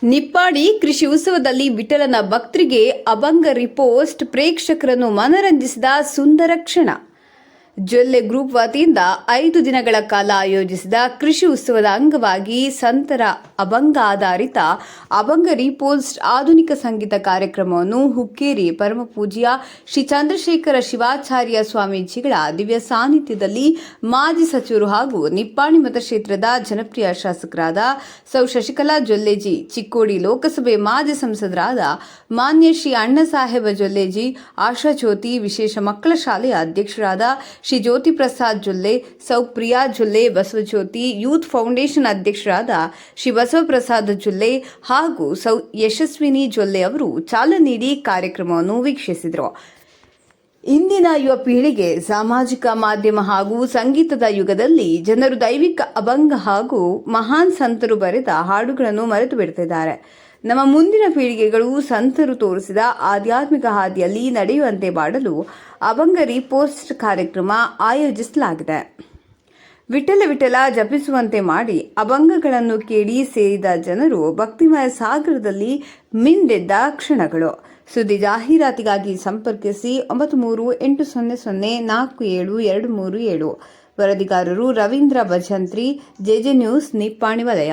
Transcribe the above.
ನಿಪ್ಪಾಣಿ ಕೃಷಿ ಉತ್ಸವದಲ್ಲಿ ವಿಠಲನ ಭಕ್ತರಿಗೆ ಅಭಂಗ ರಿಪೋಸ್ಟ್ ಪ್ರೇಕ್ಷಕರನ್ನು ಮನರಂಜಿಸಿದ ಸುಂದರ ಕ್ಷಣ. ಜೊಲ್ಲೆ ಗ್ರೂಪ್ ವತಿಯಿಂದ 5 ದಿನಗಳ ಕಾಲ ಆಯೋಜಿಸಿದ ಕೃಷಿ ಉತ್ಸವದ ಅಂಗವಾಗಿ ಸಂತರ ಅಭಂಗ ಆಧಾರಿತ ಅಭಂಗ ರಿಪೋಸ್ಟ್ ಆಧುನಿಕ ಸಂಗೀತ ಕಾರ್ಯಕ್ರಮವನ್ನು ಹುಕ್ಕೇರಿ ಪರಮಪೂಜ್ಯ ಶ್ರೀ ಚಂದ್ರಶೇಖರ ಶಿವಾಚಾರ್ಯ ಸ್ವಾಮೀಜಿಗಳ ದಿವ್ಯ ಸಾನ್ನಿಧ್ಯದಲ್ಲಿ ಮಾಜಿ ಸಚಿವರು ಹಾಗೂ ನಿಪ್ಪಾಣಿ ಮತಕ್ಷೇತ್ರದ ಜನಪ್ರಿಯ ಶಾಸಕರಾದ ಸೌ ಶಶಿಕಲಾ ಜೊಲ್ಲೆಜಿ, ಚಿಕ್ಕೋಡಿ ಲೋಕಸಭೆ ಮಾಜಿ ಸಂಸದರಾದ ಮಾನ್ಯ ಶ್ರೀ ಅಣ್ಣಸಾಹೇಬ ಜೊಲ್ಲೆಜಿ, ಆಶಾಜ್ಯೋತಿ ವಿಶೇಷ ಮಕ್ಕಳ ಶಾಲೆಯ ಅಧ್ಯಕ್ಷರಾದ ಶ್ರೀ ಜ್ಯೋತಿ ಪ್ರಸಾದ್ ಜೊಲ್ಲೆ, ಸೌ ಪ್ರಿಯಾ ಜೊಲ್ಲೆ, ಬಸವಜ್ಯೋತಿ ಯೂತ್ ಫೌಂಡೇಶನ್ ಅಧ್ಯಕ್ಷರಾದ ಶ್ರೀ ಬಸವಪ್ರಸಾದ್ ಜೊಲ್ಲೆ ಹಾಗೂ ಸೌ ಯಶಸ್ವಿನಿ ಜೊಲ್ಲೆ ಅವರು ಚಾಲನೆ ನೀಡಿ ಕಾರ್ಯಕ್ರಮವನ್ನು ವೀಕ್ಷಿಸಿದರು. ಇಂದಿನ ಯುವ ಪೀಳಿಗೆ ಸಾಮಾಜಿಕ ಮಾಧ್ಯಮ ಹಾಗೂ ಸಂಗೀತದ ಯುಗದಲ್ಲಿ ಜನರು ದೈವಿಕ ಅಭಂಗ ಹಾಗೂ ಮಹಾನ್ ಸಂತರು ಬರೆದ ಹಾಡುಗಳನ್ನು ಮರೆತು ಬಿಡುತ್ತಿದ್ದಾರೆ. ನಮ್ಮ ಮುಂದಿನ ಪೀಳಿಗೆಗಳು ಸಂತರು ತೋರಿಸಿದ ಆಧ್ಯಾತ್ಮಿಕ ಹಾದಿಯಲ್ಲಿ ನಡೆಯುವಂತೆ ಮಾಡಲು ಅಭಂಗ ರಿಪೋಸ್ಟ್ ಕಾರ್ಯಕ್ರಮ ಆಯೋಜಿಸಲಾಗಿದೆ. ವಿಠಲ ವಿಠಲ ಜಪಿಸುವಂತೆ ಮಾಡಿ ಅಭಂಗಗಳನ್ನು ಕೇಳಿ ಸೇರಿದ ಜನರು ಭಕ್ತಿಮಯ ಸಾಗರದಲ್ಲಿ ಮಿಂದೆದ್ದ ಕ್ಷಣಗಳು. ಸುದ್ದಿ ಜಾಹೀರಾತಿಗಾಗಿ ಸಂಪರ್ಕಿಸಿ 9380047237. ವರದಿಗಾರರು ರವೀಂದ್ರ ಭಜಂತ್ರಿ, ಜೆಜೆ ನ್ಯೂಸ್, ನಿಪ್ಪಾಣಿ ವಲಯ.